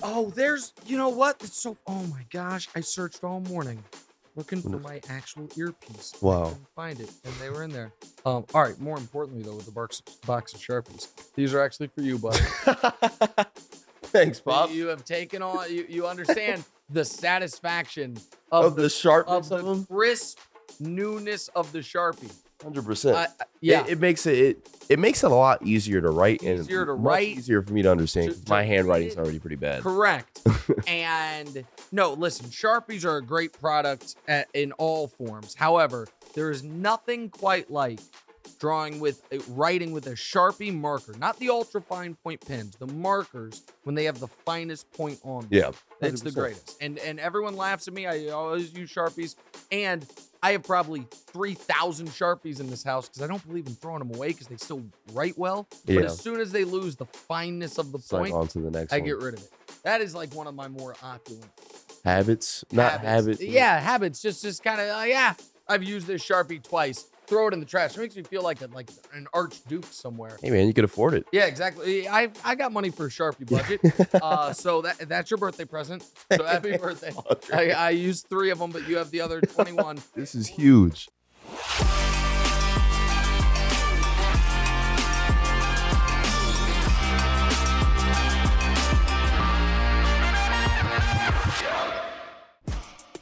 Oh, you know what? Oh my gosh. I searched all morning looking for my actual earpiece. I Wow. couldn't find it, and they were in there. All right. More importantly, though, with the box of Sharpies, these are actually for you, buddy. Thanks, Pops. You have taken on, you understand the satisfaction Of the sharpness of the them? crisp newness of the Sharpie. 100%. Yeah. It makes it a lot easier to write and Easier to much write, easier for me to understand. to My read handwriting's it. already pretty bad. Correct. And no, listen, Sharpies are a great product in all forms. However, there is nothing quite like writing with a Sharpie marker, not the ultra fine point pens, the markers when they have the finest point on them. Yeah. It's the 100%. greatest. And everyone laughs at me. I always use Sharpies, and I have probably 3,000 Sharpies in this house because I don't believe in throwing them away because they still write well. But Yeah. as soon as they lose the fineness of the It's like point, on to the next I one. get rid of it. That is like one of my more opulent Habits, not habits. Yeah, habits. Just kind of yeah. I've used this Sharpie twice. Throw it in the trash. It makes me feel like an archduke somewhere. Hey man, you could afford it. Yeah, exactly. I got money for a Sharpie budget. So that's your birthday present. So happy birthday. I used 3 of them, but you have the other 21. This is huge.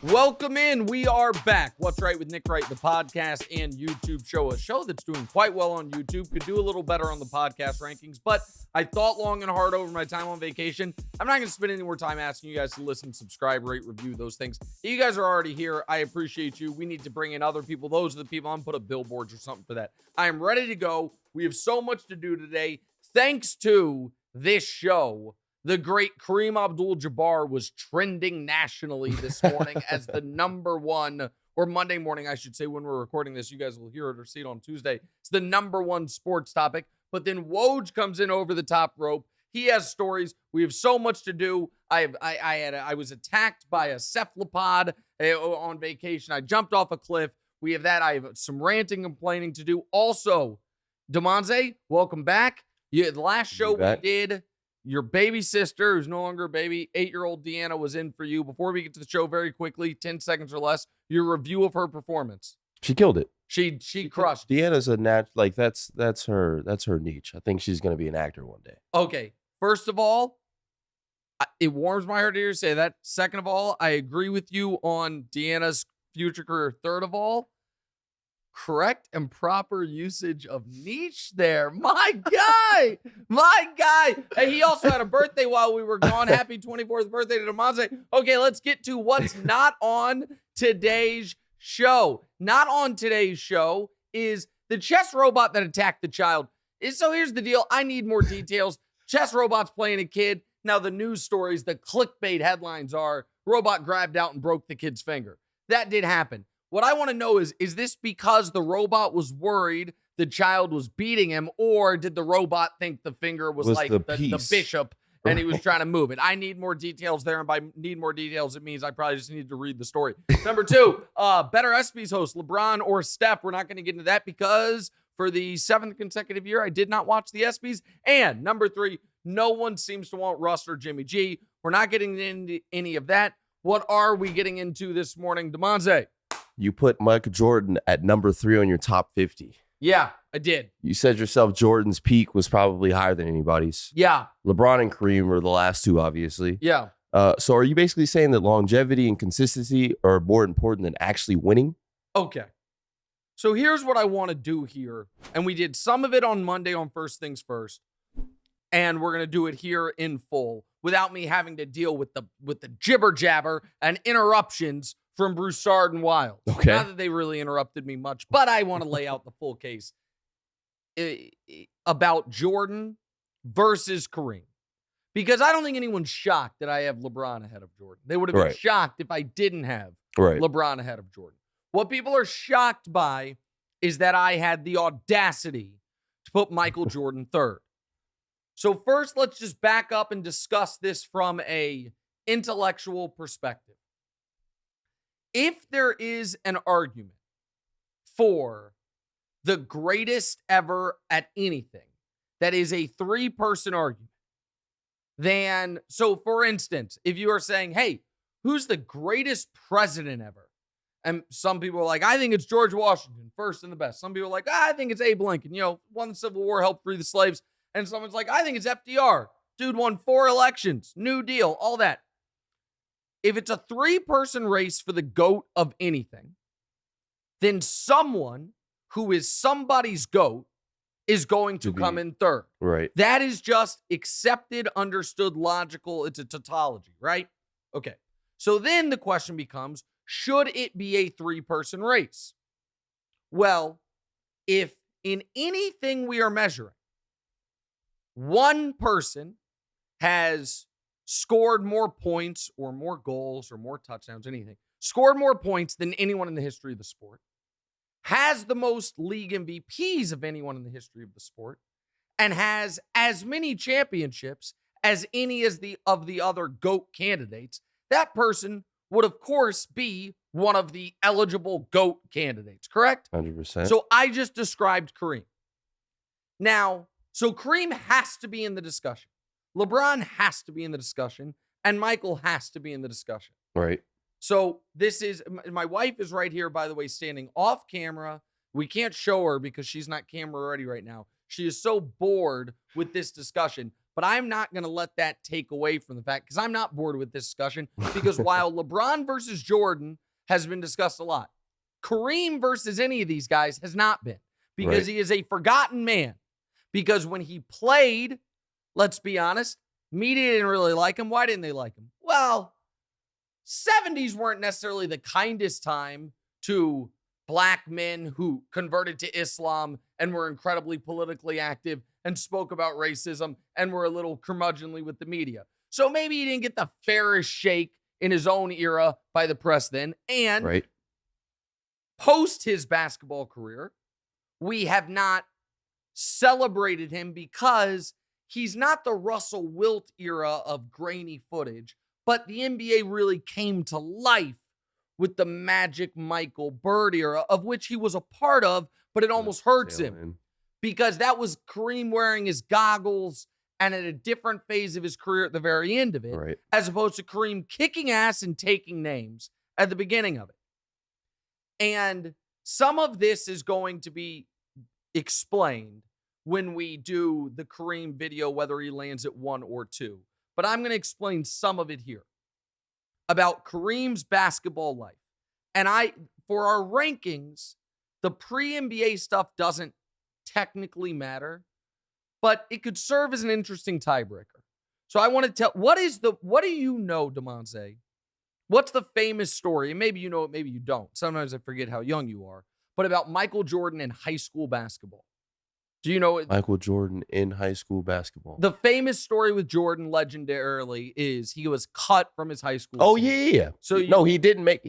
Welcome in. We are back. What's Right with Nick Wright, the podcast and YouTube show. A show that's doing quite well on YouTube. Could do a little better on the podcast rankings, but I thought long and hard over my time on vacation. I'm not going to spend any more time asking you guys to listen, subscribe, rate, review, those things. You guys are already here. I appreciate you. We need to bring in other people. Those are the people. I'm going to put up billboards or something for that. I am ready to go. We have so much to do today. Thanks to this show. The great Kareem Abdul-Jabbar was trending nationally this morning as the number one, or Monday morning, I should say, when we're recording this. You guys will hear it or see it on Tuesday. It's the number one sports topic. But then Woj comes in over the top rope. He has stories. We have so much to do. I was attacked by a cephalopod on vacation. I jumped off a cliff. We have that. I have some ranting and complaining to do. Also, Damonza, welcome back. The last show we did, your baby sister, who's no longer a baby, 8-year-old Deanna, was in for you. Before we get to the show, very quickly, 10 seconds or less, your review of her performance. She killed it. She crushed. Deanna's a that's her niche. I think she's going to be an actor one day. Okay. First of all, it warms my heart to hear you say that. Second of all, I agree with you on Deanna's future career. Third of all, correct and proper usage of niche there. My guy. Hey, he also had a birthday while we were gone. Happy 24th birthday to Damonza. Okay, let's get to what's not on today's show. Not on today's show is the chess robot that attacked the child. So here's the deal. I need more details. Chess robot's playing a kid. Now the news stories, the clickbait headlines are robot grabbed out and broke the kid's finger. That did happen. What I want to know is this because the robot was worried the child was beating him, or did the robot think the finger was like the bishop and he was trying to move it? I need more details there, and by need more details, it means I probably just need to read the story. Number 2, better ESPYs host, LeBron or Steph? We're not going to get into that because for the 7th consecutive year, I did not watch the ESPYs. And number 3, no one seems to want Russ or Jimmy G. We're not getting into any of that. What are we getting into this morning, Damonza? You put Michael Jordan at number 3 on your top 50. Yeah, I did. You said yourself Jordan's peak was probably higher than anybody's. Yeah. LeBron and Kareem were the last 2, obviously. Yeah. So are you basically saying that longevity and consistency are more important than actually winning? Okay. So here's what I want to do here. And we did some of it on Monday on First Things First. And we're going to do it here in full without me having to deal with the jibber jabber and interruptions from Broussard and Wild. Okay. Not that they really interrupted me much, but I want to lay out the full case about Jordan versus Kareem. Because I don't think anyone's shocked that I have LeBron ahead of Jordan. They would have been shocked if I didn't have LeBron ahead of Jordan. What people are shocked by is that I had the audacity to put Michael Jordan third. So first, let's just back up and discuss this from a intellectual perspective. If there is an argument for the greatest ever at anything, that is a 3-person argument. than, so for instance, if you are saying, hey, who's the greatest president ever? And some people are like, I think it's George Washington, first and the best. Some people are like, I think it's Abe Lincoln, won the Civil War, helped free the slaves. And someone's like, I think it's FDR. Dude won 4 elections, New Deal, all that. If it's a 3-person race for the GOAT of anything, then someone who is somebody's GOAT is going to come in third. Right. That is just accepted, understood, logical. It's a tautology, right? Okay. So then the question becomes, should it be a 3-person race? Well, if in anything we are measuring, one person has scored more points or more goals or more touchdowns, anything, scored more points than anyone in the history of the sport, has the most league MVPs of anyone in the history of the sport, and has as many championships as any of the other GOAT candidates, that person would, of course, be one of the eligible GOAT candidates, correct? 100%. So I just described Kareem. Now, so Kareem has to be in the discussion. LeBron has to be in the discussion. And Michael has to be in the discussion. Right. So this is, my wife is right here, by the way, standing off camera. We can't show her because she's not camera ready right now. She is so bored with this discussion. But I'm not going to let that take away from the fact, because I'm not bored with this discussion, because while LeBron versus Jordan has been discussed a lot, Kareem versus any of these guys has not been, because he is a forgotten man. Because when he played, let's be honest, media didn't really like him. Why didn't they like him? Well, 70s weren't necessarily the kindest time to black men who converted to Islam and were incredibly politically active and spoke about racism and were a little curmudgeonly with the media. So maybe he didn't get the fairest shake in his own era by the press then. And post his basketball career, we have not celebrated him because he's not the Russell Wilt era of grainy footage, but the NBA really came to life with the Magic Michael Bird era, of which he was a part of, but it almost hurts him. Because that was Kareem wearing his goggles and at a different phase of his career at the very end of it, as opposed to Kareem kicking ass and taking names at the beginning of it. And some of this is going to be explained when we do the Kareem video, whether he lands at 1 or 2. But I'm going to explain some of it here about Kareem's basketball life. And for our rankings, the pre-NBA stuff doesn't technically matter, but it could serve as an interesting tiebreaker. So I want to tell, what do you know, Damonza? What's the famous story? And maybe you know it, maybe you don't. Sometimes I forget how young you are, but about Michael Jordan in high school basketball. Do you know it? Michael Jordan in high school basketball. The famous story with Jordan legendarily is he was cut from his high school team. Yeah. So he didn't make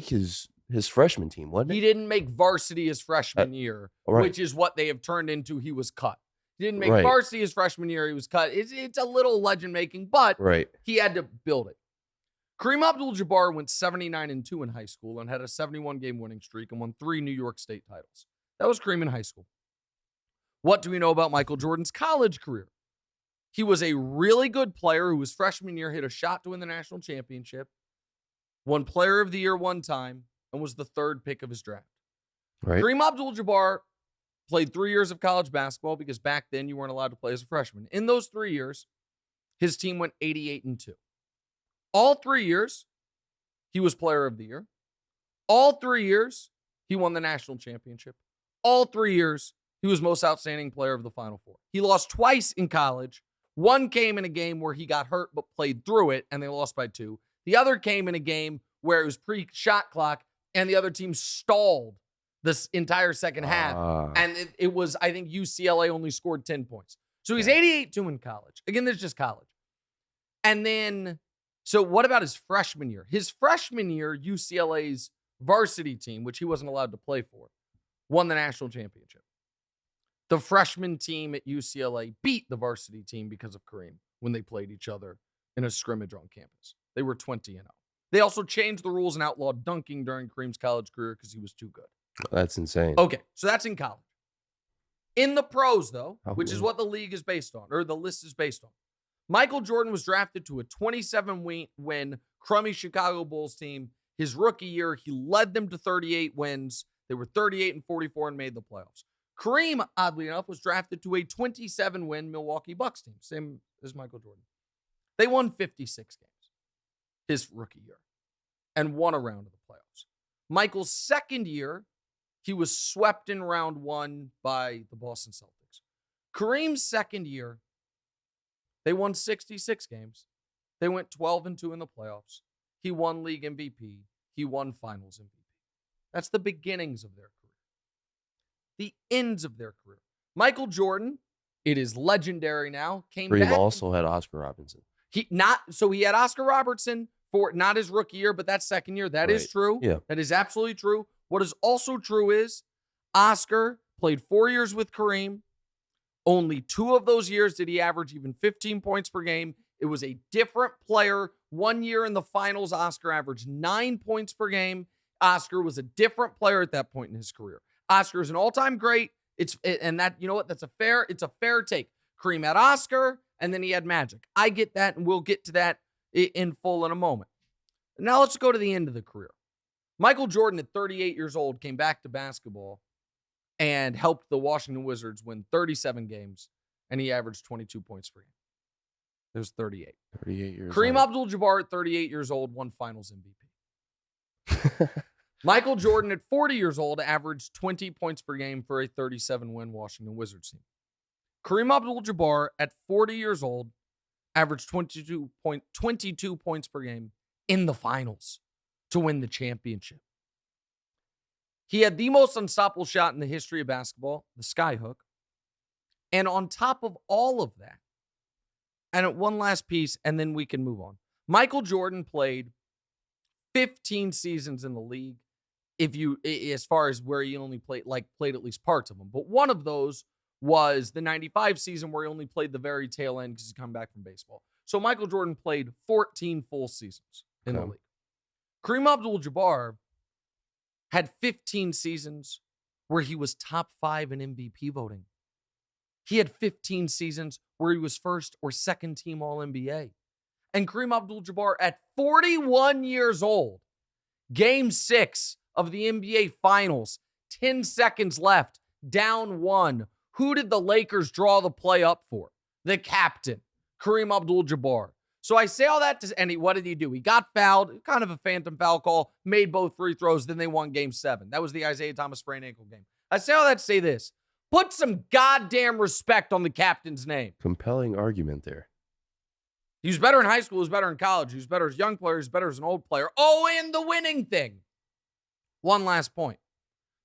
his freshman team, wasn't he? He didn't make varsity his freshman year, which is what they have turned into. He was cut. He didn't make varsity his freshman year. He was cut. It's a little legend making, but he had to build it. Kareem Abdul-Jabbar went 79-2 in high school and had a 71-game winning streak and won 3 New York State titles. That was Kareem in high school. What do we know about Michael Jordan's college career? He was a really good player who his freshman year hit a shot to win the national championship, won Player of the Year 1 time, and was the 3rd pick of his draft. Kareem Abdul-Jabbar played 3 years of college basketball because back then you weren't allowed to play as a freshman. In those 3 years, his team went 88-2. All 3 years, he was Player of the Year. All 3 years, he won the national championship. All 3 years, he was most outstanding player of the Final Four. He lost twice in college. One came in a game where he got hurt but played through it, and they lost by 2. The other came in a game where it was pre-shot clock, and the other team stalled this entire second half. And it was, I think, UCLA only scored 10 points. So he's 88-2 in college. Again, this is just college. And then, so what about his freshman year? His freshman year, UCLA's varsity team, which he wasn't allowed to play for, won the national championship. The freshman team at UCLA beat the varsity team because of Kareem when they played each other in a scrimmage on campus. They were 20-0. They also changed the rules and outlawed dunking during Kareem's college career because he was too good. That's insane. Okay, so that's in college. In the pros, though, which is what the league is based on, or the list is based on, Michael Jordan was drafted to a 27-win crummy Chicago Bulls team. His rookie year, he led them to 38 wins. They were 38-44 and made the playoffs. Kareem, oddly enough, was drafted to a 27-win Milwaukee Bucks team, same as Michael Jordan. They won 56 games his rookie year and won a round of the playoffs. Michael's second year, he was swept in round 1 by the Boston Celtics. Kareem's second year, they won 66 games. They went 12-2 in the playoffs. He won league MVP. He won finals MVP. That's the beginnings of their career. The ends of their career. Michael Jordan, it is legendary now, came back. Kareem also had Oscar Robertson. He had Oscar Robertson for not his rookie year, but that second year. That is true. Yeah. That is absolutely true. What is also true is Oscar played 4 years with Kareem. Only 2 of those years did he average even 15 points per game. It was a different player. 1 year in the finals, Oscar averaged 9 points per game. Oscar was a different player at that point in his career. Oscar is an all-time great. It's a fair take. Kareem had Oscar, and then he had Magic. I get that, and we'll get to that in full in a moment. Now let's go to the end of the career. Michael Jordan, at 38 years old, came back to basketball and helped the Washington Wizards win 37 games, and he averaged 22 points per game. It was 38. 38 years Kareem old. Abdul-Jabbar, at 38 years old, won finals MVP. Michael Jordan, at 40 years old, averaged 20 points per game for a 37-win Washington Wizards team. Kareem Abdul-Jabbar, at 40 years old, averaged 22 points per game in the finals to win the championship. He had the most unstoppable shot in the history of basketball, the skyhook. And on top of all of that, and at one last piece, and then we can move on. Michael Jordan played 15 seasons in the league, as far as where he only played at least parts of them. But one of those was the 95 season where he only played the very tail end because he's come back from baseball. So Michael Jordan played 14 full seasons in the league. Kareem Abdul-Jabbar had 15 seasons where he was top 5 in MVP voting. He had 15 seasons where he was first or second team All-NBA. And Kareem Abdul-Jabbar, at 41 years old, Game 6 of the NBA Finals, 10 seconds left, down 1. Who did the Lakers draw the play up for? The captain, Kareem Abdul-Jabbar. So I say all that and what did he do? He got fouled, kind of a phantom foul call, made both free throws, then they won Game 7. That was the Isaiah Thomas sprained ankle game. I say all that to say this. Put some goddamn respect on the captain's name. Compelling argument there. He was better in high school. He was better in college. He was better as a young player. He was better as an old player. Oh, and the winning thing. One last point.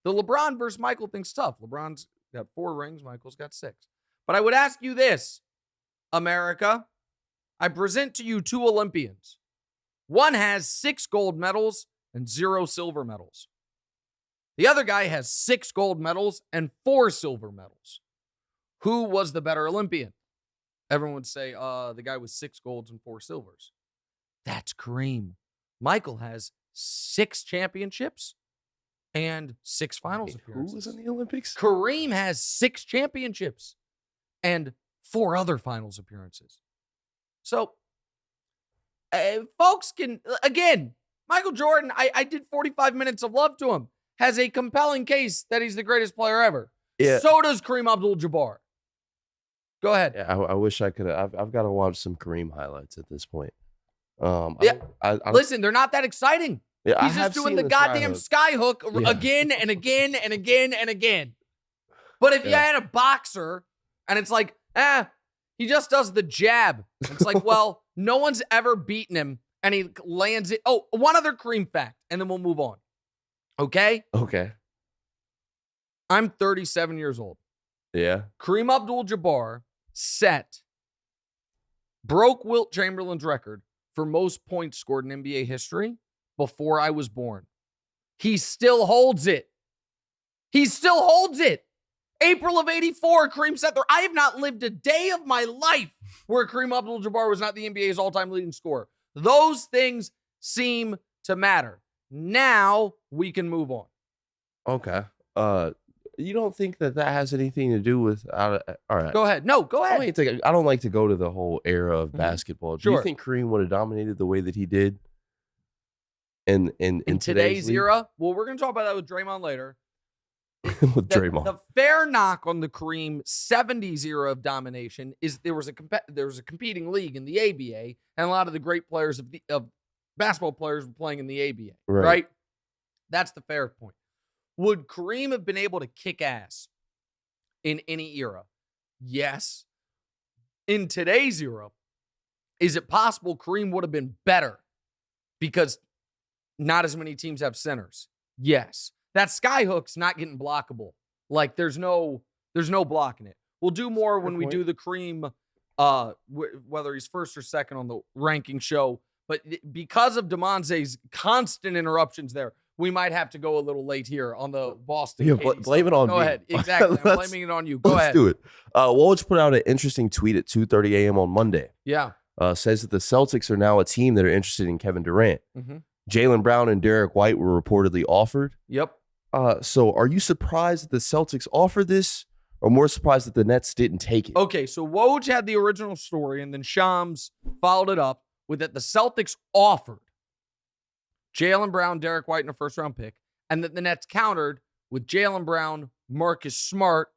The LeBron versus Michael thing's tough. LeBron's got 4 rings. Michael's got 6. But I would ask you this, America. I present to you 2 Olympians. One has 6 gold medals and 0 silver medals. The other guy has 6 gold medals and 4 silver medals. Who was the better Olympian? Everyone would say, the guy with 6 golds and 4 silvers. That's Kareem. Michael has 6 championships and 6 finals appearances. Who was in the Olympics? Kareem has 6 championships and 4 other finals appearances. So, folks can, again, Michael Jordan, I did 45 minutes of love to him, has a compelling case that he's the greatest player ever. Yeah. So does Kareem Abdul-Jabbar. Go ahead. Yeah, I wish I could have. I've got to watch some Kareem highlights at this point. Listen, they're not that exciting. Yeah, He's just doing the goddamn skyhook again and again and again and again. But if you had a boxer and it's like, he just does the jab. It's like, well, no one's ever beaten him and he lands it. Oh, one other Kareem fact, and then we'll move on. Okay? Okay. I'm 37 years old. Yeah. Kareem Abdul-Jabbar broke Wilt Chamberlain's record for most points scored in NBA history before I was born. He still holds it. April of 84, Kareem set there. I have not lived a day of my life where Kareem Abdul-Jabbar was not the NBA's all-time leading scorer. Those things seem to matter. Now we can move on. Okay. you don't think that has anything to do with? All right. Go ahead. No, go ahead. I don't like to go to the whole era of basketball. Do you Sure. think Kareem would have dominated the way that he did in today's league? era? Well, we're going to talk about that with Draymond later. With Draymond. The fair knock on the Kareem 70s era of domination is there was a competing league in the ABA, and a lot of the great players of basketball players were playing in the ABA, right? That's the fair point. Would Kareem have been able to kick ass in any era? Yes. In today's era, is it possible Kareem would have been better because not as many teams have centers? Yes. That skyhook's not getting blockable. Like there's no blocking it. We'll do more when we do the Kareem, whether he's first or second on the ranking show. But because of Damonza's constant interruptions there, we might have to go a little late here on the Boston. Yeah, blame it on me. Go ahead. Exactly. I'm blaming it on you. Go ahead. Let's do it. Woj put out an interesting tweet at 2:30 a.m. on Monday. Yeah. Says that the Celtics are now a team that are interested in Kevin Durant. Mm-hmm. Jaylen Brown and Derek White were reportedly offered. Yep. So are you surprised that the Celtics offered this, or more surprised that the Nets didn't take it? Okay, so Woj had the original story, and then Shams followed it up with that the Celtics offered Jaylen Brown, Derek White, and a first-round pick, and that the Nets countered with Jaylen Brown, Marcus Smart,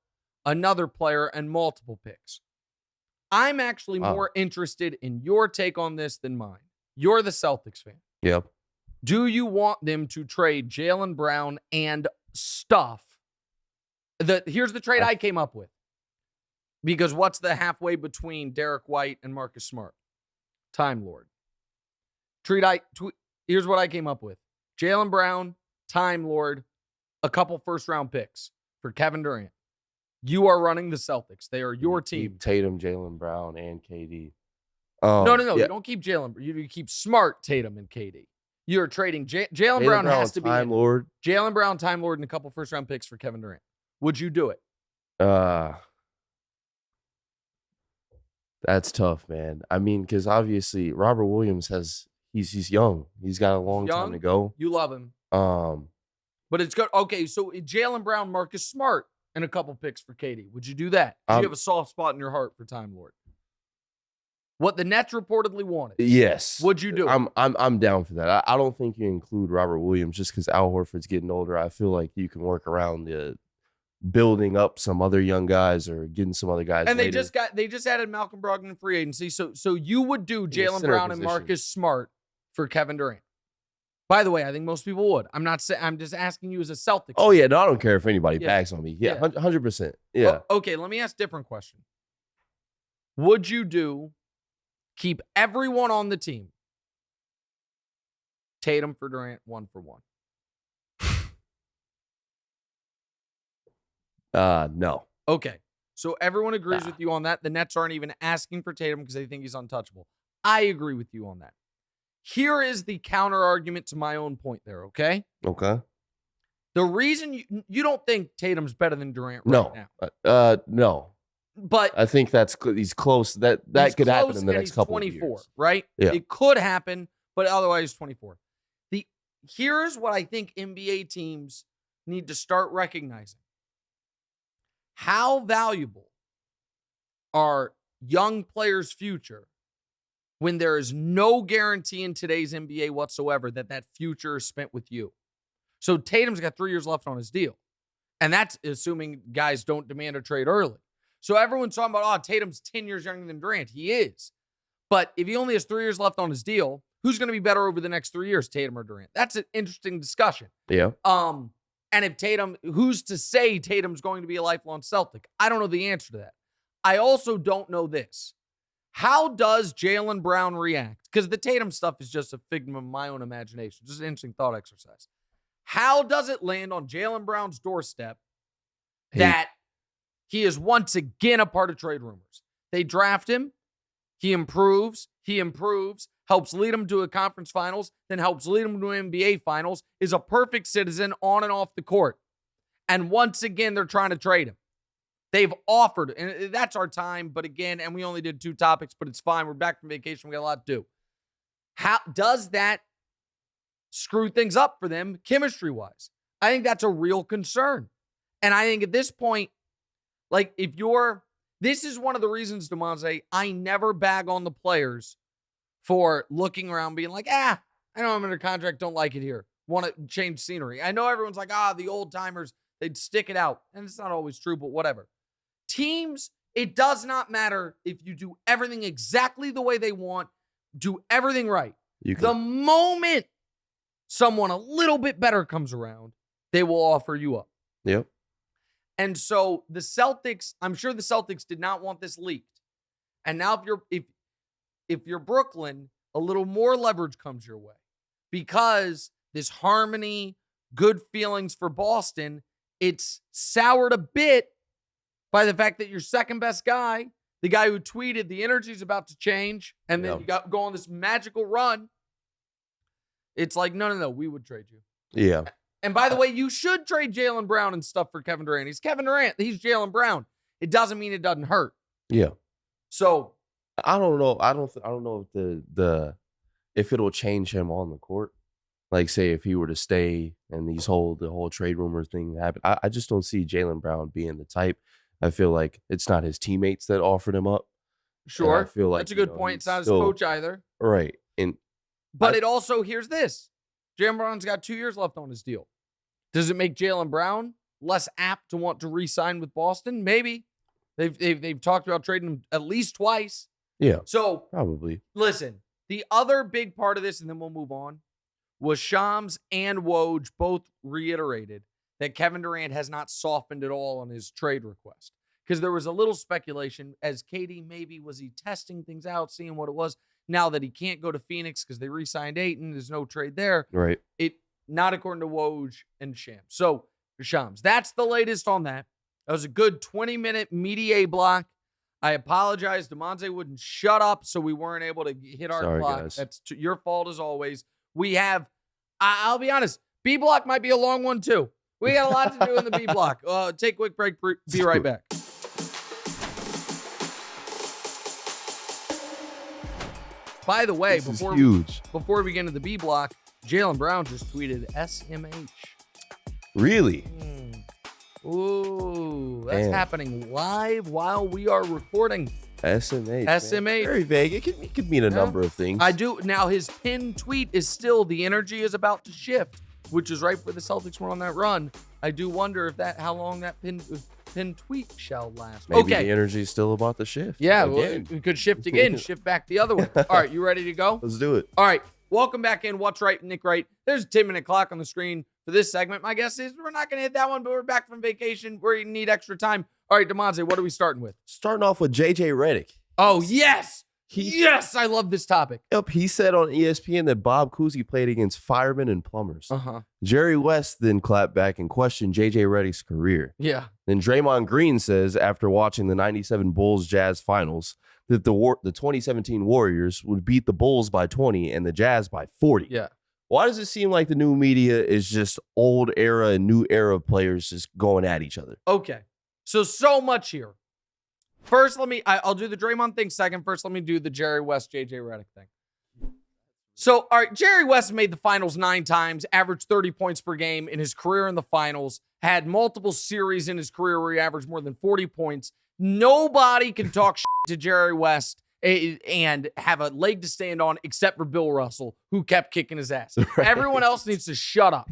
another player, and multiple picks. I'm actually more interested in your take on this than mine. You're the Celtics fan. Yep. Do you want them to trade Jaylen Brown and stuff? Here's the trade I came up with. Because what's the halfway between Derek White and Marcus Smart? Time Lord. Here's what I came up with. Jaylen Brown, Time Lord, a couple first-round picks for Kevin Durant. You are running the Celtics. They are your team. Tatum, Jaylen Brown, and KD. No. Yeah. You don't keep Jaylen. You keep Smart, Tatum, and KD. You're trading Jaylen Brown has to be Time Lord. Jaylen Brown, Time Lord, and a couple first-round picks for Kevin Durant. Would you do it? That's tough, man. I mean, because obviously Robert Williams he's young. He's got a long time to go. You love him. But it's good. Okay, so Jaylen Brown, Marcus Smart, and a couple picks for KD. Would you do that? Do you have a soft spot in your heart for Time Lord? What the Nets reportedly wanted. Yes. Would you do it? I'm down for that. I don't think you include Robert Williams just because Al Horford's getting older. I feel like you can work around the building up some other young guys or getting some other guys. And later. they just added Malcolm Brogdon in free agency. So you would do Jaylen Brown and Marcus Smart for Kevin Durant. By the way, I think most people would. I'm not saying. I'm just asking you as a Celtics. Oh yeah, no, I don't care if anybody bags on me. Yeah, 100%. Yeah. Okay, let me ask a different question. Would you keep everyone on the team? Tatum for Durant, 1-for-1. No. Okay, so everyone agrees with you on that. The Nets aren't even asking for Tatum because they think he's untouchable. I agree with you on that. Here is the counter argument to my own point there, okay? Okay. The reason you don't think Tatum's better than Durant right now. No. But I think he's close. That could happen in the next couple 24, of years. Right? Yeah. It could happen, but otherwise 24. Here's what I think NBA teams need to start recognizing. How valuable are young players' future when there is no guarantee in today's NBA whatsoever that future is spent with you? So Tatum's got 3 years left on his deal. And that's assuming guys don't demand a trade early. So everyone's talking about, Tatum's 10 years younger than Durant. He is. But if he only has 3 years left on his deal, who's going to be better over the next 3 years, Tatum or Durant? That's an interesting discussion. Yeah. And if who's to say Tatum's going to be a lifelong Celtic? I don't know the answer to that. I also don't know this. How does Jaylen Brown react? Because the Tatum stuff is just a figment of my own imagination. Just an interesting thought exercise. How does it land on Jaylen Brown's doorstep that he is once again a part of trade rumors? They draft him. He improves, helps lead him to a conference finals, then helps lead him to an NBA finals, is a perfect citizen on and off the court. And once again, they're trying to trade him. They've offered, and that's our time, but again, and we only did 2 topics, but it's fine. We're back from vacation. We got a lot to do. How does that screw things up for them chemistry-wise? I think that's a real concern. And I think at this point, like this is one of the reasons, Damonza, I never bag on the players for looking around being like, I know I'm under contract, don't like it here. Want to change scenery. I know everyone's like, the old timers, they'd stick it out. And it's not always true, but whatever. Teams, it does not matter if you do everything exactly the way they want, do everything right. The moment someone a little bit better comes around, they will offer you up. Yep. And so the Celtics, I'm sure the Celtics did not want this leaked. And now if you're Brooklyn, a little more leverage comes your way because this harmony, good feelings for Boston, it's soured a bit by the fact that your second best guy, the guy who tweeted the energy's about to change, and then you go on this magical run. It's like, no, we would trade you. Yeah. And by the way, you should trade Jaylen Brown and stuff for Kevin Durant. He's Kevin Durant. He's Jaylen Brown. It doesn't mean it doesn't hurt. Yeah. So I don't know. I don't know if if it'll change him on the court. Like, say if he were to stay and the whole trade rumor thing happen. I just don't see Jaylen Brown being the type. I feel like it's not his teammates that offered him up. Sure. I feel like that's a good point. It's not his coach either. Right. But it also, here's this. Jaylen Brown's got 2 years left on his deal. Does it make Jaylen Brown less apt to want to re-sign with Boston? Maybe. They've talked about trading him at least twice. Yeah. So probably. Listen, the other big part of this, and then we'll move on, was Shams and Woj both reiterated that Kevin Durant has not softened at all on his trade request. Because there was a little speculation as KD maybe was he testing things out, seeing what it was. Now that he can't go to Phoenix because they re-signed Ayton, there's no trade there. Right. Not according to Woj and Shams. That's the latest on that. That was a good 20-minute media block. I apologize. Damonza wouldn't shut up, so we weren't able to hit our clock. Guys. That's your fault as always. We have, I'll be honest, B block might be a long one too. We got a lot to do in the B block. Take a quick break. Be right back. By the way, before we get into the B block, Jaylen Brown just tweeted SMH. Really? Ooh, that's happening live while we are recording. SMH. SMH. Very vague. It could mean a number of things. I do. Now, his pinned tweet is still, the energy is about to shift, which is right where the Celtics were on that run. I do wonder how long that pinned tweet shall last. Maybe the energy is still about to shift. Yeah, well, we could shift again, shift back the other way. All right, you ready to go? Let's do it. All right, welcome back in. What's Right, Nick Wright. There's a 10-minute clock on the screen for this segment. My guess is we're not going to hit that one, but we're back from vacation. We need extra time. All right, Damonza, what are we starting with? Starting off with JJ Redick. Oh, yes. Yes, I love this topic. Yep, he said on ESPN that Bob Cousy played against firemen and plumbers. Uh-huh. Jerry West then clapped back and questioned JJ Redick's career. Yeah. Then Draymond Green says after watching the 97 Bulls-Jazz finals that the 2017 Warriors would beat the Bulls by 20 and the Jazz by 40. Yeah. Why does it seem like the new media is just old era and new era players just going at each other? Okay. So much here. First, I'll do the Draymond thing second. First, let me do the Jerry West, JJ Redick thing. So, all right, Jerry West made the finals 9 times, averaged 30 points per game in his career in the finals, had multiple series in his career where he averaged more than 40 points. Nobody can talk shit to Jerry West and have a leg to stand on except for Bill Russell, who kept kicking his ass. Right. Everyone else needs to shut up.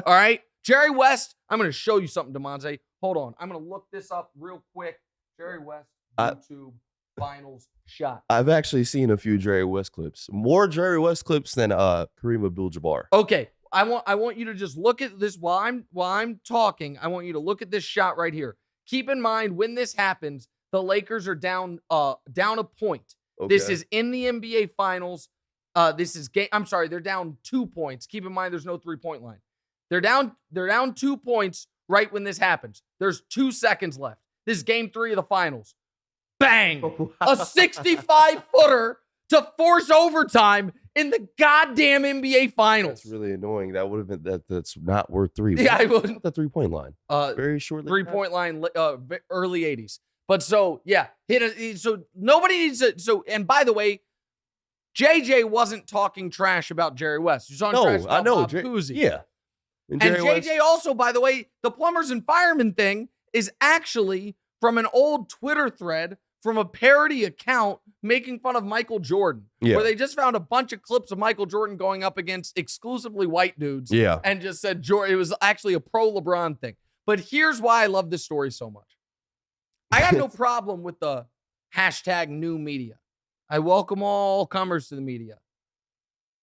All right? Jerry West, I'm going to show you something, Damonza. Hold on. I'm going to look this up real quick. Jerry West, YouTube finals shot. I've actually seen a few Jerry West clips. More Jerry West clips than Kareem Abdul-Jabbar. Okay. I want you to just look at this while I'm talking. I want you to look at this shot right here. Keep in mind when this happens, the Lakers are down a point. Okay. This is in the NBA finals. They're down 2 points. Keep in mind there's no 3-point line. They're down 2 points right when this happens. There's 2 seconds left. This is game 3 of the finals. Bang! A 65-footer to force overtime in the goddamn NBA finals. That's really annoying. That would have been that's not worth 3. Yeah, I wouldn't. The 3-point line. Very short. 3-point line, early 80s. But so, yeah, so nobody needs to. And by the way, JJ wasn't talking trash about Jerry West. He was talking trash about Bob Cousy. Yeah. And JJ also, by the way, the plumbers and firemen thing is actually from an old Twitter thread from a parody account making fun of Michael Jordan, where they just found a bunch of clips of Michael Jordan going up against exclusively white dudes and just said Jordan. It was actually a pro LeBron thing. But here's why I love this story so much. I got no problem with the hashtag new media. I welcome all comers to the media.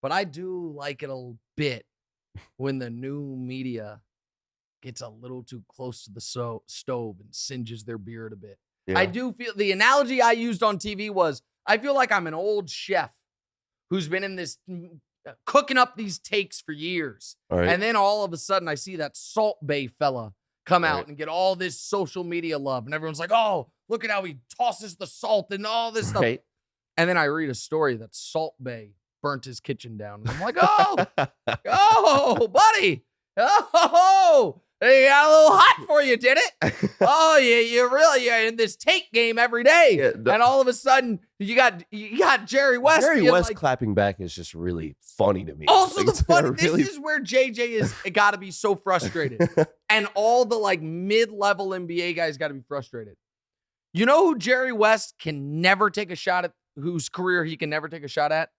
But I do like it a bit when the new media gets a little too close to the stove and singes their beard a bit. Yeah. I do feel the analogy I used on TV was I feel like I'm an old chef who's been in this cooking up these takes for years. Right. And then all of a sudden I see that Salt Bay fella come out and get all this social media love. And everyone's like, oh, look at how he tosses the salt and all this stuff. Right. And then I read a story that Salt Bay burnt his kitchen down. And I'm like, oh, buddy. Oh, it got a little hot for you, did it? Oh, you're in this take game every day. Yeah, and all of a sudden, you got Jerry West. Jerry West like, clapping back is just really funny to me. Also, like, this is where JJ is got to be so frustrated. And all the like mid-level NBA guys got to be frustrated. You know who Jerry West can never take a shot at, whose career he can never take a shot at?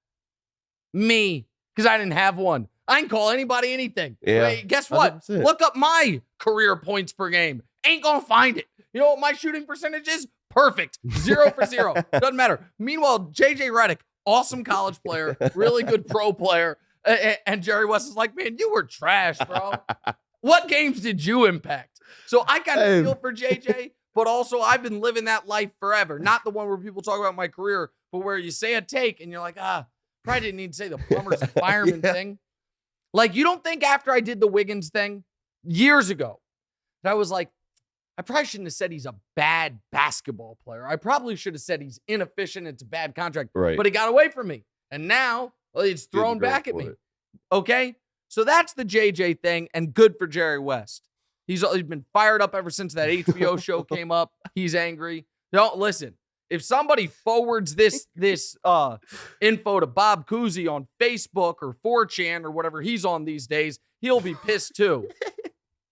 Me, because I didn't have one. I can call anybody anything. Yeah. Wait, guess what? 100%. Look up my career points per game. Ain't gonna find it. You know what my shooting percentage is? Perfect. 0 for 0. Doesn't matter. Meanwhile, JJ Redick, awesome college player, really good pro player. And Jerry West is like, man, you were trash, bro. What games did you impact? So I kind of feel for JJ, but also I've been living that life forever. Not the one where people talk about my career, but where you say a take and you're like, probably didn't need to say the plumbers and firemen thing. Like, you don't think after I did the Wiggins thing years ago that I was like, I probably shouldn't have said he's a bad basketball player. I probably should have said he's inefficient. It's a bad contract. Right. But he got away from me. And now it's thrown back at me. Okay? So that's the JJ thing, and good for Jerry West. He's been fired up ever since that HBO show came up. He's angry. Don't listen. If somebody forwards this info to Bob Cousy on Facebook or 4chan or whatever he's on these days, he'll be pissed too.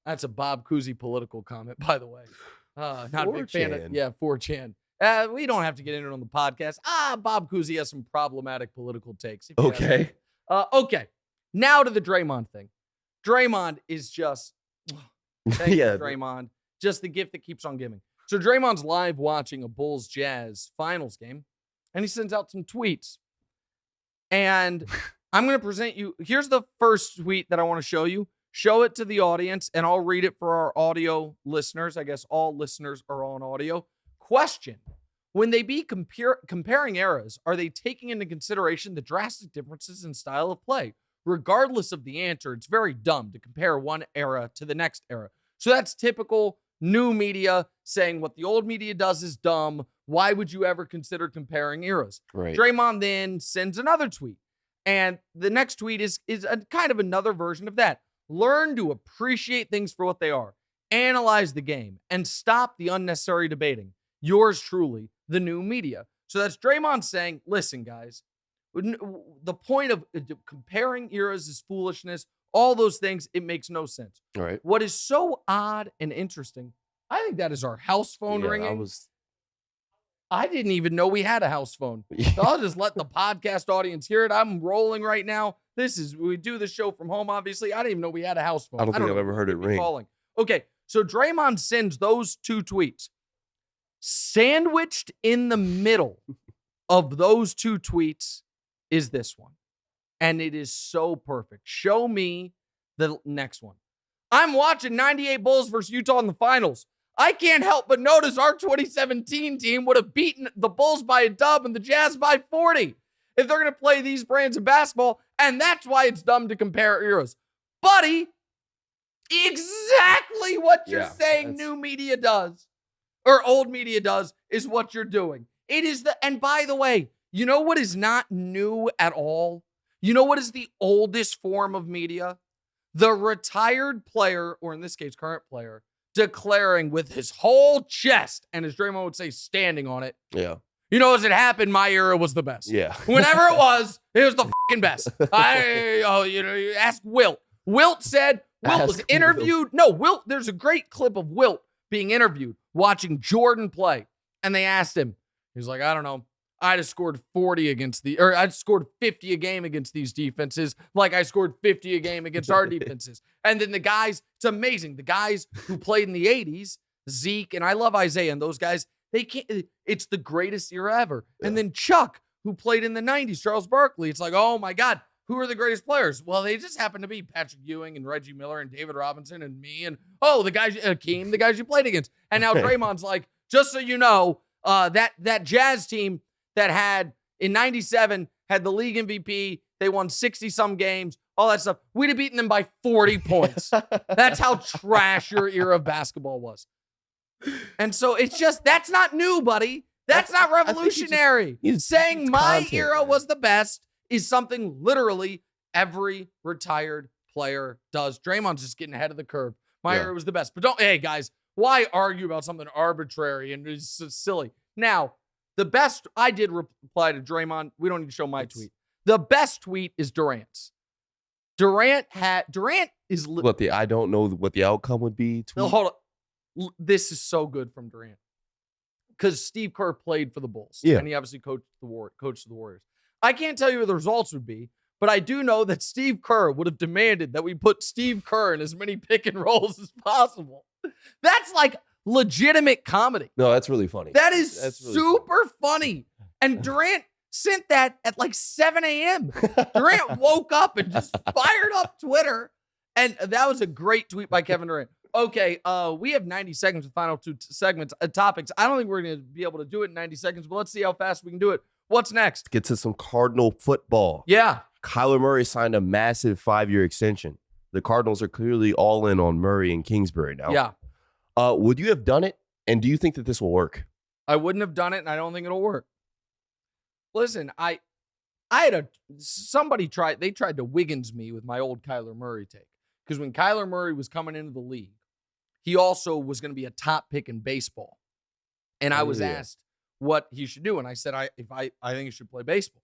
That's a Bob Cousy political comment, by the way. Not 4chan. A big fan of 4chan. We don't have to get into it on the podcast. Bob Cousy has some problematic political takes. Okay. Okay. Now to the Draymond thing. Draymond is just, thank you, Draymond. Just the gift that keeps on giving. So Draymond's live watching a Bulls-Jazz finals game, and he sends out some tweets. And I'm going to present you. Here's the first tweet that I want to show you. Show it to the audience, and I'll read it for our audio listeners. I guess all listeners are on audio. Question. When they be comparing eras, are they taking into consideration the drastic differences in style of play? Regardless of the answer, it's very dumb to compare one era to the next era. So that's typical new media saying what the old media does is dumb. Why would you ever consider comparing eras? Right. Draymond then sends another tweet. And the next tweet is a kind of another version of that. Learn to appreciate things for what they are. Analyze the game and stop the unnecessary debating. Yours truly, the new media. So that's Draymond saying, listen, guys, the point of comparing eras is foolishness. All those things, it makes no sense. All right. What is so odd and interesting, I think that is our house phone ringing. I didn't even know we had a house phone. So I'll just let the podcast audience hear it. I'm rolling right now. We do the show from home, obviously. I didn't even know we had a house phone. I don't think I've ever heard it ring. Calling. Okay, so Draymond sends those two tweets. Sandwiched in the middle of those two tweets is this one. And it is so perfect. Show me the next one. I'm watching 98 Bulls versus Utah in the finals. I can't help but notice our 2017 team would have beaten the Bulls by a dub and the Jazz by 40 if they're going to play these brands of basketball. And that's why it's dumb to compare eras. Buddy, exactly what you're saying new media does or old media does is what you're doing. It is and by the way, you know what is not new at all? You know what is the oldest form of media? The retired player, or in this case, current player, declaring with his whole chest, and as Draymond would say, standing on it. Yeah. You know, as it happened, my era was the best. Yeah. Whenever it was the fucking best. You ask Wilt. Wilt said, Wilt was interviewed. No, Wilt, there's a great clip of Wilt being interviewed, watching Jordan play. And they asked him, he's like, I don't know. I'd have scored 40 I'd scored 50 a game against these defenses, like I scored 50 a game against our defenses. And then the guys, it's amazing. The guys who played in the 80s, Zeke, and I love Isaiah, and those guys, they can't, it's the greatest era ever. Yeah. And then Chuck, who played in the 90s, Charles Barkley, it's like, oh my God, who are the greatest players? Well, they just happen to be Patrick Ewing and Reggie Miller and David Robinson and me and, the guys, Akeem, the guys you played against. And now Draymond's like, just so you know, that Jazz team that had, in 97, had the league MVP. They won 60-some games, all that stuff. We'd have beaten them by 40 points. That's how trash your era of basketball was. And so it's just, that's not new, buddy. That's not revolutionary. Saying my era was the best is something literally every retired player does. Draymond's just getting ahead of the curve. My era was the best. But hey, guys, why argue about something arbitrary and it's so silly? Now, the best, I did reply to Draymond. We don't need to show my tweet. The best tweet is Durant's. Durant is... I don't know what the outcome would be. No, hold on. This is so good from Durant. Because Steve Kerr played for the Bulls. Yeah. And he obviously coached the Warriors. I can't tell you what the results would be, but I do know that Steve Kerr would have demanded that we put Steve Kerr in as many pick and rolls as possible. That's like legitimate comedy. No, that's really funny. That's really super funny. And Durant sent that at like 7 a.m. Durant woke up and just fired up Twitter. And that was a great tweet by Kevin Durant. Okay, we have 90 seconds with final two segments, topics. I don't think we're going to be able to do it in 90 seconds, but let's see how fast we can do it. What's next? Get to some Cardinal football. Yeah. Kyler Murray signed a massive 5-year extension. The Cardinals are clearly all in on Murray and Kingsbury now. Yeah. Would you have done it? And do you think that this will work? I wouldn't have done it, and I don't think it'll work. Listen, I had somebody tried to Wiggins me with my old Kyler Murray take. Because when Kyler Murray was coming into the league, he also was going to be a top pick in baseball. And I was asked what he should do. And I said, I think he should play baseball.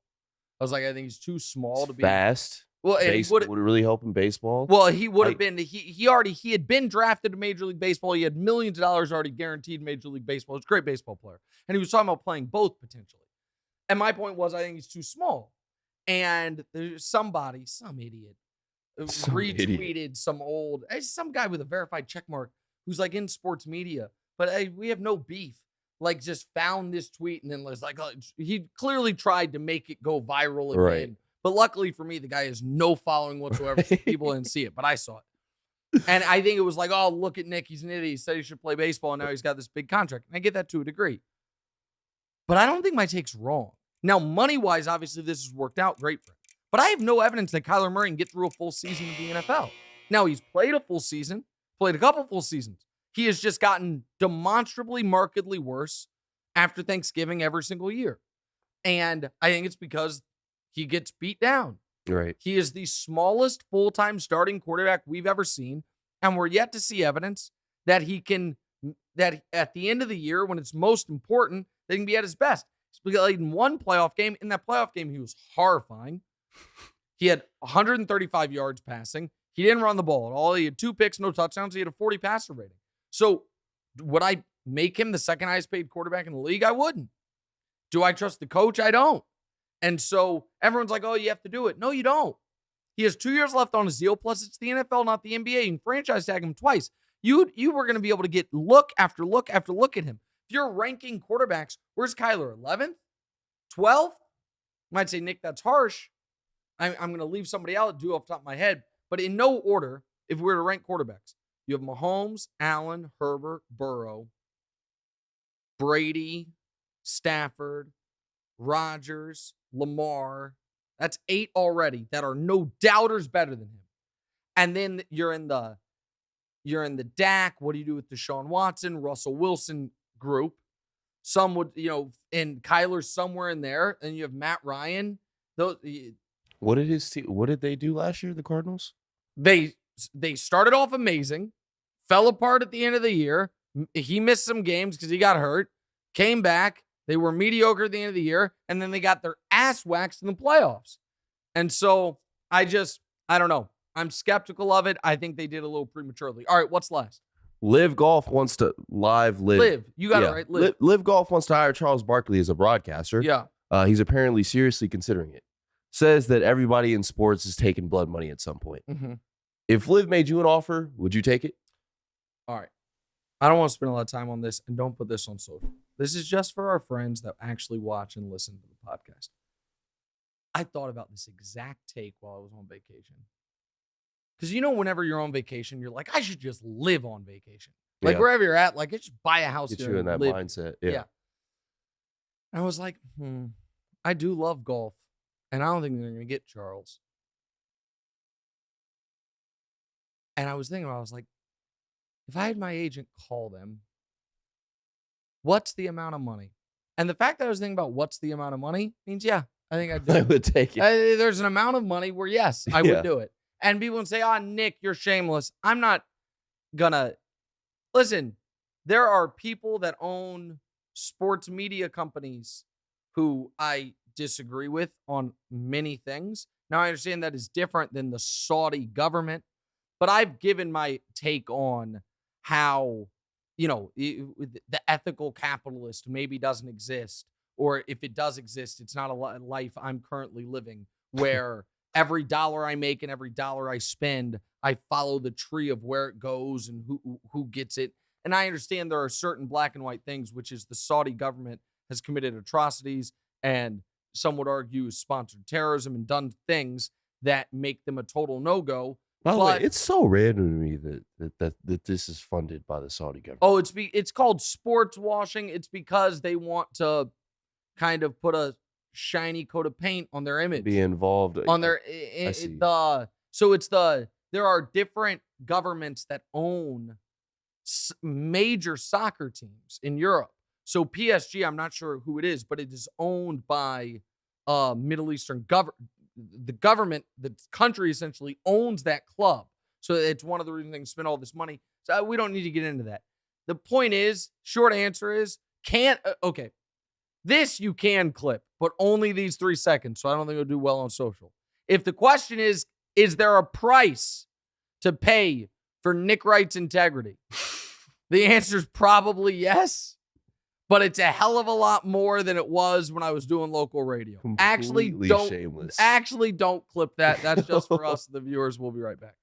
I was like, I think he's too small to be fast. Well, would it really help in baseball? Well, he would have been. He had been drafted to Major League Baseball. He had millions of dollars already guaranteed in Major League Baseball. He's a great baseball player, and he was talking about playing both potentially. And my point was, I think he's too small. And there's some idiot, retweeted some guy with a verified check mark who's like in sports media, but hey, we have no beef. Like, just found this tweet and then was like, he clearly tried to make it go viral again. Right. But luckily for me, the guy has no following whatsoever. So people didn't see it, but I saw it. And I think it was like, oh, look at Nick. He's an idiot. He said he should play baseball, and now he's got this big contract. And I get that to a degree. But I don't think my take's wrong. Now, money-wise, obviously, this has worked out great for him. But I have no evidence that Kyler Murray can get through a full season in the NFL. Now, he's played a full season, played a couple full seasons. He has just gotten demonstrably, markedly worse after Thanksgiving every single year. And I think it's because he gets beat down. Right. He is the smallest full-time starting quarterback we've ever seen, and we're yet to see evidence that that at the end of the year, when it's most important, they can be at his best. He's played in one playoff game. In that playoff game, he was horrifying. He had 135 yards passing. He didn't run the ball at all. He had 2 picks, no touchdowns. He had a 40 passer rating. So would I make him the second highest paid quarterback in the league? I wouldn't. Do I trust the coach? I don't. And so everyone's like, oh, you have to do it. No, you don't. He has 2 years left on his deal. Plus, it's the NFL, not the NBA. You can franchise tag him twice. You were going to be able to get look after look after look at him. If you're ranking quarterbacks, where's Kyler? 11th? 12th? You might say, Nick, that's harsh. I'm going to leave somebody out, do off the top of my head. But in no order, if we were to rank quarterbacks, you have Mahomes, Allen, Herbert, Burrow, Brady, Stafford, Rodgers, Lamar. That's 8 already that are no doubters better than him. And then you're in the Dak. What do you do with Deshaun Watson, Russell Wilson group? Some would, and Kyler's somewhere in there. And you have Matt Ryan. What did they do last year, the Cardinals? They started off amazing, fell apart at the end of the year. He missed some games because he got hurt, came back. They were mediocre at the end of the year, and then they got their ass waxed in the playoffs. And so I don't know. I'm skeptical of it. I think they did a little prematurely. All right, what's last? Live Golf wants to live. You got it right. Live Golf wants to hire Charles Barkley as a broadcaster. Yeah. He's apparently seriously considering it. Says that everybody in sports is taking blood money at some point. Mm-hmm. If Liv made you an offer, would you take it? All right. I don't want to spend a lot of time on this, and don't put this on social. This is just for our friends that actually watch and listen to the podcast. I thought about this exact take while I was on vacation. Because whenever you're on vacation, you're like, I should just live on vacation. Like wherever you're at, like just buy a house. Get you in that mindset. Yeah. And I was like, I do love golf. And I don't think they're going to get Charles. And I was thinking, I was like, if I had my agent call them, what's the amount of money? And the fact that I was thinking about what's the amount of money means, I think I'd do it. I would take it. There's an amount of money where, yes, I would do it. And people would say, Nick, you're shameless. I'm not going to. Listen, there are people that own sports media companies who I disagree with on many things. Now, I understand that is different than the Saudi government, but I've given my take on how, the ethical capitalist maybe doesn't exist, or if it does exist, it's not a life I'm currently living where every dollar I make and every dollar I spend, I follow the tree of where it goes and who gets it. And I understand there are certain black and white things, which is the Saudi government has committed atrocities and some would argue has sponsored terrorism and done things that make them a total no-go. By the way, it's so random to me that this is funded by the Saudi government. Oh, it's called sports washing. It's because they want to kind of put a shiny coat of paint on their image. Be involved on their there are different governments that own major soccer teams in Europe. So PSG, I'm not sure who it is, but it is owned by Middle Eastern the government, the country essentially owns that club. So it's one of the reasons they can spend all this money. So we don't need to get into that. The point is, short answer is, this you can clip, but only these 3 seconds. So I don't think it'll do well on social. If the question is there a price to pay for Nick Wright's integrity? The answer is probably yes. But it's a hell of a lot more than it was when I was doing local radio. Completely shameless. Actually, don't clip that. That's just for us, the viewers. We'll be right back.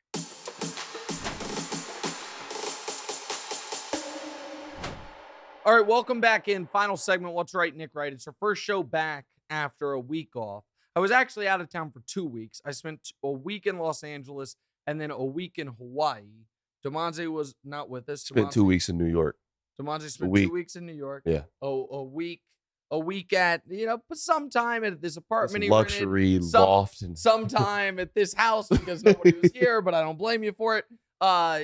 All right, welcome back in. Final segment, What's Right, Nick Wright. It's our first show back after a week off. I was actually out of town for 2 weeks. I spent a week in Los Angeles and then a week in Hawaii. Damonza was not with us. Spent 2 weeks in New York. Damonza spent 2 weeks in New York. Yeah. A week at, sometime at this apartment. Some luxury loft. And sometime at this house because nobody was here, but I don't blame you for it.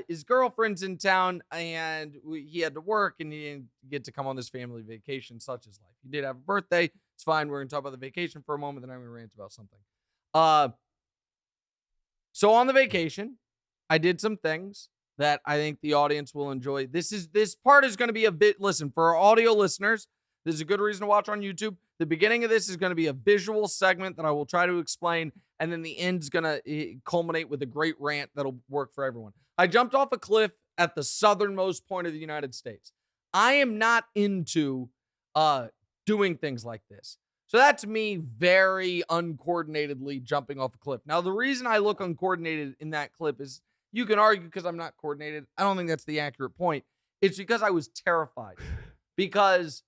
His girlfriend's in town and he had to work and he didn't get to come on this family vacation, such as life. He did have a birthday. It's fine. We're going to talk about the vacation for a moment, then I'm going to rant about something. So on the vacation, I did some things that I think the audience will enjoy. This part is going to be a bit, listen, for our audio listeners, this is a good reason to watch on YouTube. The beginning of this is going to be a visual segment that I will try to explain, and then the end is going to culminate with a great rant that'll work for everyone. I jumped off a cliff at the southernmost point of the United States. I am not into doing things like this. So that's me very uncoordinatedly jumping off a cliff. Now, the reason I look uncoordinated in that clip is you can argue because I'm not coordinated. I don't think that's the accurate point. It's because I was terrified. Because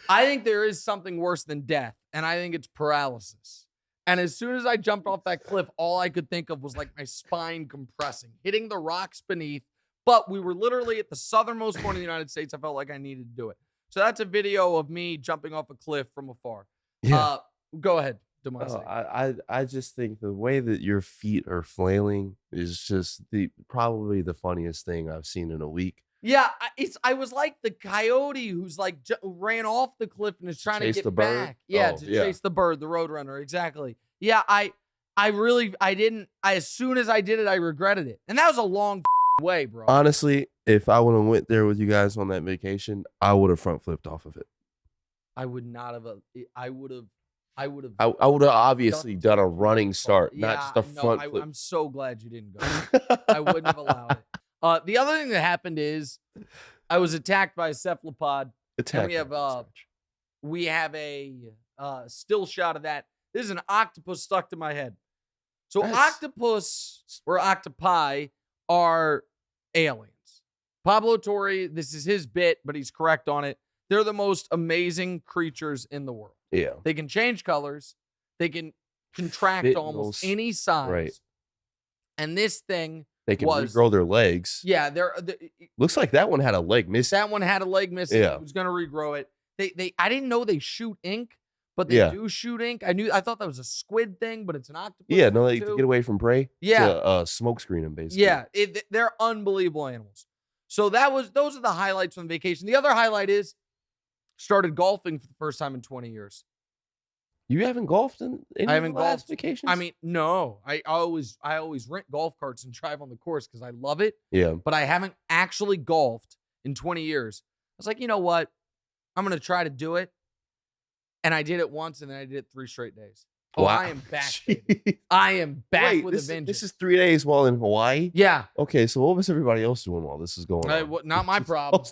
I think there is something worse than death, and I think it's paralysis. And as soon as I jumped off that cliff, all I could think of was like my spine compressing, hitting the rocks beneath. But we were literally at the southernmost point of the United States. I felt like I needed to do it. So that's a video of me jumping off a cliff from afar. Yeah. Go ahead, Damonza. I just think the way that your feet are flailing is just probably the funniest thing I've seen in a week. Yeah, I was like the coyote who's like ran off the cliff and is trying to get back. Yeah, chase the bird, the roadrunner, exactly. Yeah, I didn't. As soon as I did it, I regretted it, and that was a long way, bro. Honestly, if I would have went there with you guys on that vacation, I would have front flipped off of it. I would not have. I would have. I would have. I would have obviously done a running start, not just a front flip. I'm so glad you didn't go. I wouldn't have allowed it. The other thing that happened is I was attacked by a cephalopod. And we have a still shot of that. This is an octopus stuck to my head. So octopus or octopi are aliens. Pablo Torre, this is his bit, but he's correct on it. They're the most amazing creatures in the world. Yeah. They can change colors. They can contract to almost any size. Right. And this thing they can regrow their legs. Yeah. Looks like that one had a leg missing. That one had a leg missing. Yeah. It was going to regrow it. I didn't know they shoot ink, but they do shoot ink. I thought that was a squid thing, but it's an octopus. Yeah, no, to get away from prey. Yeah. Smoke screen them, basically. Yeah, they're unbelievable animals. So those are the highlights from the vacation. The other highlight is started golfing for the first time in 20 years. You haven't golfed in any of the last vacations? I mean, no. I always rent golf carts and drive on the course because I love it. Yeah. But I haven't actually golfed in 20 years. I was like, you know what? I'm going to try to do it. And I did it once, and then I did it 3 straight days. Oh, wow. I am back, baby. I am back with a vengeance. This is 3 days while in Hawaii? Yeah. Okay, so what was everybody else doing while this is going on? Not my problem.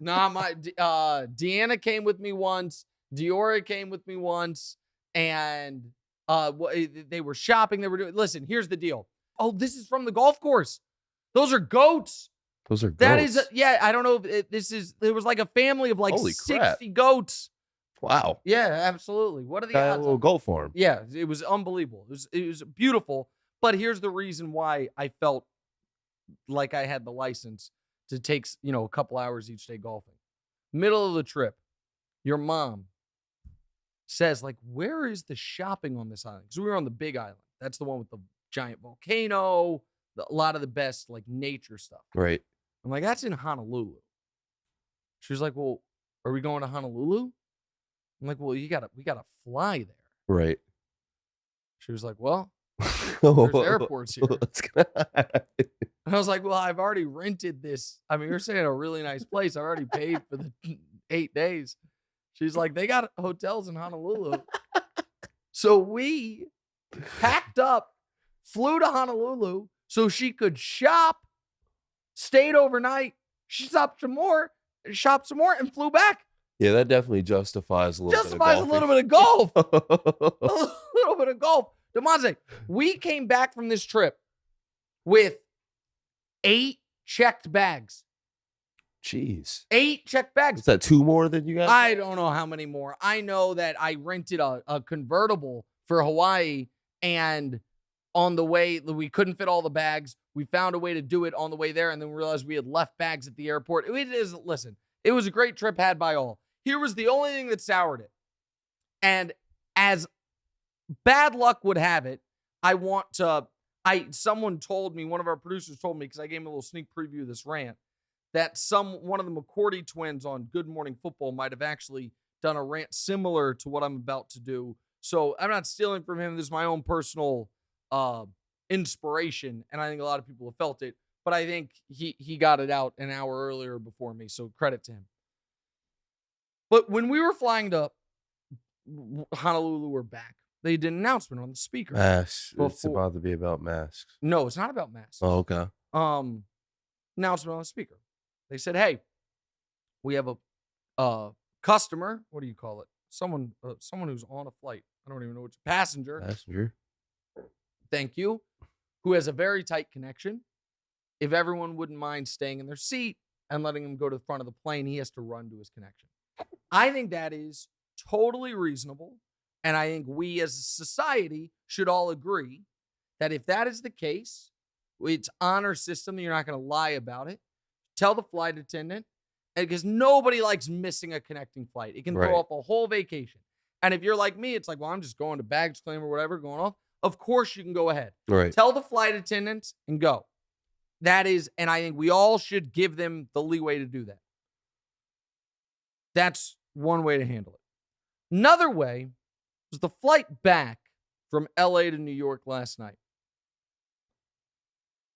Not my... Deanna came with me once. Diora came with me once. And they were shopping. They were doing... Listen, here's the deal. Oh, this is from the golf course. Those are goats. Those are goats. That is... I don't know if this is... There was like a family of like 60 goats. Wow. Yeah, absolutely. What are the odds? A little goat farm. Yeah, it was unbelievable. It was beautiful. But here's the reason why I felt like I had the license to take, a couple hours each day golfing. Middle of the trip, your mom says, like, where is the shopping on this island? Because we were on the big island. That's the one with the giant volcano, a lot of the best, like, nature stuff. Right. I'm like, that's in Honolulu. She was like, well, are we going to Honolulu? I'm like, well, we gotta fly there. Right. She was like, well, there's airports here. And I was like, well, I've already rented this. I mean, you're staying at a really nice place. I already paid for the 8 days. She's like, they got hotels in Honolulu. So we packed up, flew to Honolulu so she could shop, stayed overnight, shopped some more, and flew back. Yeah, that definitely justifies a little bit of golf. A little bit of golf. A little bit of golf. Damonza, we came back from this trip with 8 checked bags. Jeez. 8 checked bags. Is that 2 more than you got? I don't know how many more. I know that I rented a convertible for Hawaii, and on the way, we couldn't fit all the bags. We found a way to do it on the way there, and then we realized we had left bags at the airport. Listen, it was a great trip had by all. Here was the only thing that soured it. And as bad luck would have it, someone told me, one of our producers told me, because I gave him a little sneak preview of this rant, that one of the McCourty twins on Good Morning Football might have actually done a rant similar to what I'm about to do. So I'm not stealing from him. This is my own personal inspiration, and I think a lot of people have felt it. But I think he got it out an hour earlier before me, so credit to him. But when we were flying to Honolulu, we're back. They did an announcement on the speaker. Masks. It's about to be about masks. No, it's not about masks. Oh, okay. Announcement on the speaker. They said, hey, we have a customer. What do you call it? Someone who's on a flight. I don't even know which. Passenger. Thank you. Who has a very tight connection. If everyone wouldn't mind staying in their seat and letting him go to the front of the plane, he has to run to his connection. I think that is totally reasonable. And I think we as a society should all agree that if that is the case, it's honor system. You're not going to lie about it. Tell the flight attendant, because nobody likes missing a connecting flight. It can throw off a whole vacation. And if you're like me, it's like, well, I'm just going to baggage claim or whatever going off. Of course you can go ahead. Right. Tell the flight attendant and go. That is, and I think we all should give them the leeway to do that. That's one way to handle it. Another way was the flight back from LA to New York last night.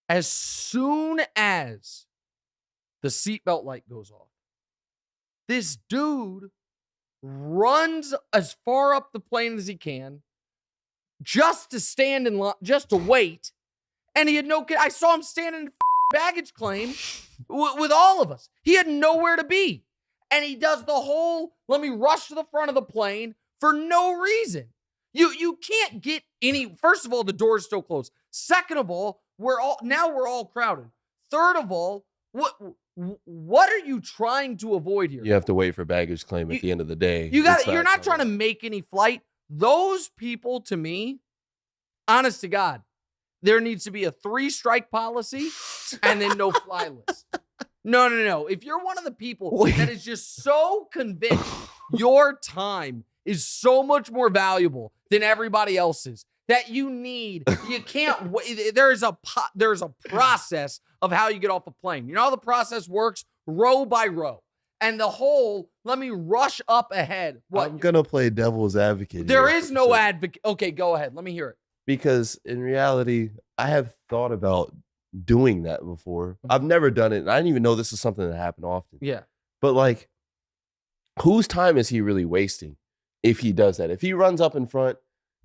As soon as the seatbelt light goes off, this dude runs as far up the plane as he can, just to stand in line, just to wait. And he had I saw him standing in baggage claim with all of us. He had nowhere to be. And he does the whole, let me rush to the front of the plane for no reason. You can't get any, first of all, the door is still closed. Second of all, we're all crowded. Third of all, what are you trying to avoid here? You have to wait for baggage claim at the end of the day. You're not trying to make any flight. Those people, to me, honest to God, there needs to be a 3-strike policy and then no fly list. No. If you're one of the people that is just so convinced your time is so much more valuable than everybody else's, that you can't wait. There's a process of how you get off a plane. You know how the process works? Row by row. And the whole, let me rush up ahead. I'm going to play devil's advocate. There is no advocate. Okay, go ahead. Let me hear it. Because in reality, I have thought about doing that before. I've never done it. And I didn't even know this is something that happened often. Yeah. But like, whose time is he really wasting if he does that? If he runs up in front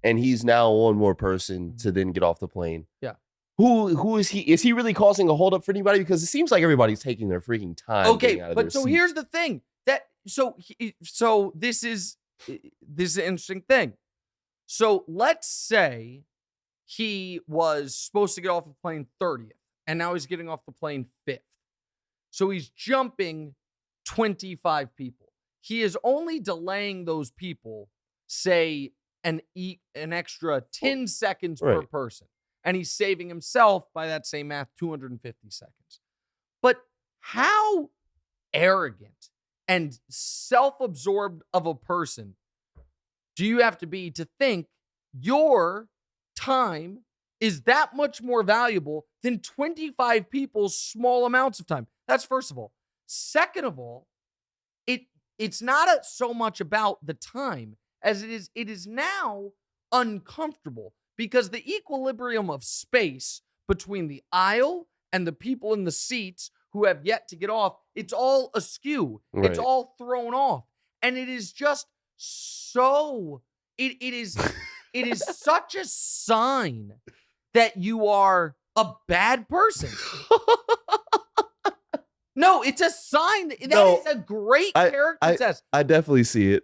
and he's now one more person to then get off the plane. Yeah. Who is he? Is he really causing a holdup for anybody? Because it seems like everybody's taking their freaking time. Okay, but so here's the thing. So this is an interesting thing. So let's say he was supposed to get off the plane 30th, and now he's getting off the plane 5th. So he's jumping 25 people. He is only delaying those people, say, an extra 10 seconds per person. And he's saving himself, by that same math, 250 seconds. But how arrogant and self-absorbed of a person do you have to be to think your time is that much more valuable than 25 people's small amounts of time? That's first of all. Second of all, it's not so much about the time as it is now uncomfortable, because the equilibrium of space between the aisle and the people in the seats who have yet to get off, it's all askew. Right. It's all thrown off. And it is just so, it is such a sign that you are a bad person. No, it's a sign. That is a great character test. I definitely see it.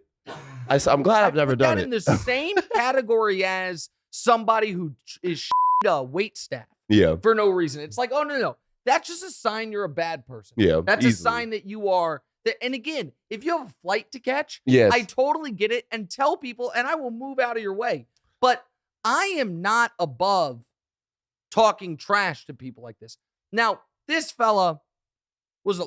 I'm glad I've never done it. In the same category as somebody who is a wait staff. Yeah. For no reason. It's like, oh, no. That's just a sign you're a bad person. Yeah. That's easily a sign that you are. And again, if you have a flight to catch, yes, I totally get it, and tell people, and I will move out of your way. But I am not above talking trash to people like this. Now, this fella was a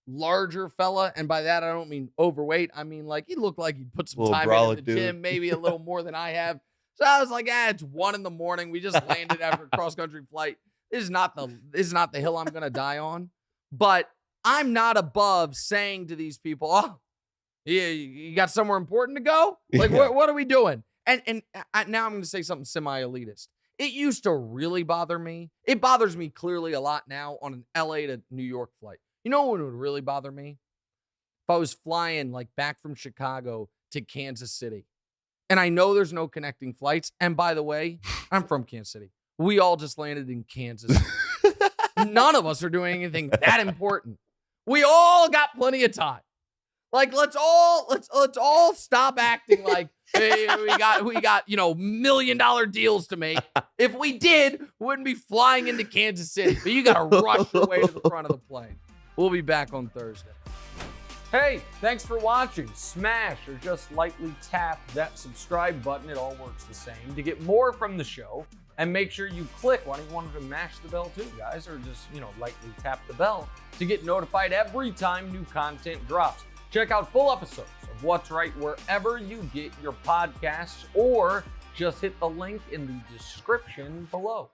larger fella, and by that I don't mean overweight. I mean, like, he looked like he put some time in the gym, maybe a little more than I have. So I was like, it's 1 a.m. We just landed after a cross-country flight. This is not the hill I'm gonna die on. But I'm not above saying to these people, oh, yeah, you got somewhere important to go? Like, what are we doing? And now I'm gonna say something semi-elitist. It used to really bother me. It bothers me clearly a lot now on an LA to New York flight. You know what would really bother me? If I was flying like back from Chicago to Kansas City. And I know there's no connecting flights. And by the way, I'm from Kansas City. We all just landed in Kansas. None of us are doing anything that important. We all got plenty of time. Like, let's all stop acting like, hey, we got $1 million deals to make. If we did, we wouldn't be flying into Kansas City. But you got to rush your way to the front of the plane. We'll be back on Thursday. Hey, thanks for watching. Smash or just lightly tap that subscribe button. It all works the same. To get more from the show, and make sure you click. Why don't you want to mash the bell too, guys? Or just, lightly tap the bell to get notified every time new content drops. Check out full episodes of What's Right wherever you get your podcasts, or just hit the link in the description below.